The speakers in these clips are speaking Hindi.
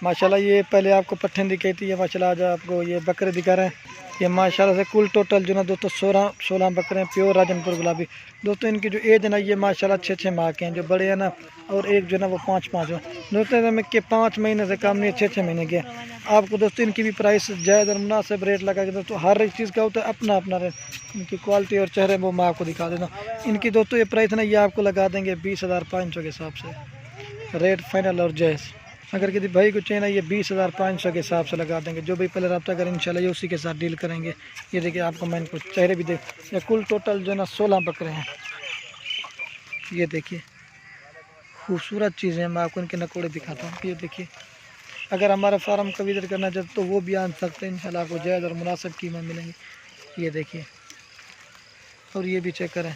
माशाल्लाह ये पहले आपको पट्ठन दिखाई थी, ये माशाल्लाह आज आपको ये बकरे दिखा रहे हैं। ये माशाल्लाह से कुल टोटल जो ना दोस्तों 16 बकरे हैं, प्योर राजनपुर गुलाबी। दोस्तों इनकी जो एज है ना ये माशाल्लाह 6 माह के हैं, जो बड़े हैं ना, और एक जो ना वो 5 हो। दोस्तों में के 5 महीने से कम नहीं, 6 महीने के। आपको दोस्तों इनकी भी प्राइस जायज़ और मुनासिब रेट लगा के दोस्तों हर एक चीज़ का होता है अपना अपना रेट। इनकी क्वालिटी और चेहरे वो मैं आपको दिखा देता हूँ। इनकी दोस्तों ये प्राइस ना ये आपको लगा देंगे 20,500 के हिसाब से, रेट फाइनल और जायज़। अगर किसी भाई को चाहिए ना ये 20,500 के हिसाब से लगा देंगे। जो भी पहले रब्ता करें इंशाल्लाह ये उसी के साथ डील करेंगे। ये देखिए आपको मैं इनको चेहरे भी देख, ये कुल टोटल जो ना 16 बकरे हैं। ये देखिए खूबसूरत चीज़ें हैं, मैं आपको इनके नकोड़े दिखाता हूँ। ये देखिए अगर हमारा फार्म का विजिट करना चाहते तो वो भी आ सकते हैं, इंशाल्लाह आपको जायज़ और मुनासिब कीमत मिलेंगी। ये देखिए और ये भी चेक करें,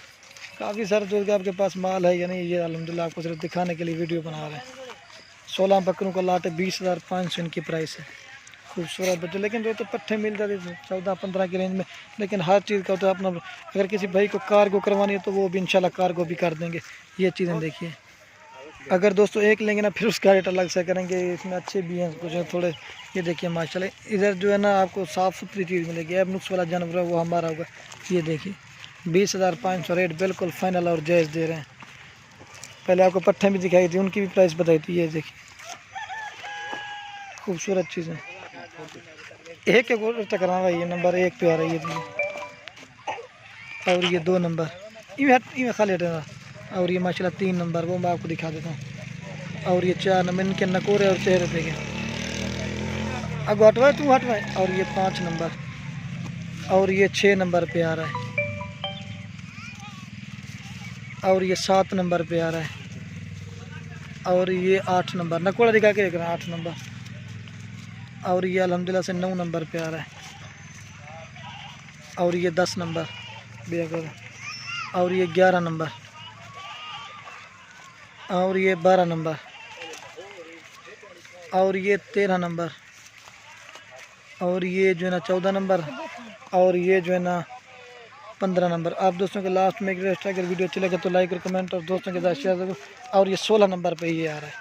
काफ़ी सारे दोस्त आपके पास माल है या नहीं, ये अल्हम्दुलिल्लाह आपको सिर्फ दिखाने के लिए वीडियो बना रहे हैं। 16 बकरों का लाट है, 20,500 इनकी प्राइस है। खूबसूरत बच्चे, लेकिन जो तो पट्टे मिल जाते 14-15 की रेंज में। लेकिन हर चीज़ का होता है अपना, अगर किसी भाई को कार्गो करवानी है तो वो भी इंशाल्लाह कार्गो भी कर देंगे। ये चीज़ें देखिए, अगर दोस्तों एक लेंगे ना फिर उसका रेट अलग से करेंगे। इसमें अच्छे भी हैं कुछ थोड़े। ये देखिए माशाल्लाह इधर जो है ना आपको साफ़ सुथरी चीज़ मिलेगी। अब नुक्स वाला जानवर है वो हमारा होगा। ये देखिए 20,500 रेट बिल्कुल फाइनल और जायज़ दे रहे हैं। पहले आपको पट्ठे भी दिखाई थी, उनकी भी प्राइस बताई थी। ये देखिए खूबसूरत चीज़ें, एक एक और टकरा भाई। ये नंबर 1 पे आ रही है और ये 2 नंबर इवें खाली हटेगा। और ये माशाल्लाह 3 नंबर वो मैं आपको दिखा देता हूँ। और ये 4 नंबर, इनके नकोरे और चेहरे देखें। अब हटवाए तू हटवाए। और ये 5 नंबर, और ये 6 नंबर पे आ रहा है, और ये 7 नंबर पे आ रहा है, और ये 8 नंबर नकोड़ा दिखा के देख रहा है 8 नंबर। और ये अल्हम्दुलिल्लाह से 9 नंबर पे आ रहा है, और ये 10 नंबर बेगर, और ये 11 नंबर, और ये 12 नंबर, और ये 13 नंबर, और ये जो है ना 14 नंबर, और ये जो है ना 15 नंबर। आप दोस्तों के लास्ट में एक रिक्वेस्ट है, अगर वीडियो अच्छी लगे तो लाइक और कमेंट और दोस्तों के साथ शेयर करो। और ये 16 नंबर पे ये आ रहा है।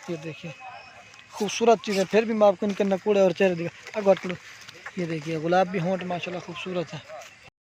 ये देखिए खूबसूरत चीज़ें, फिर भी मैं आपको इनके नकोड़े और चेहरे दिखा। ये देखिए गुलाब भी होंठ माशाल्लाह खूबसूरत है।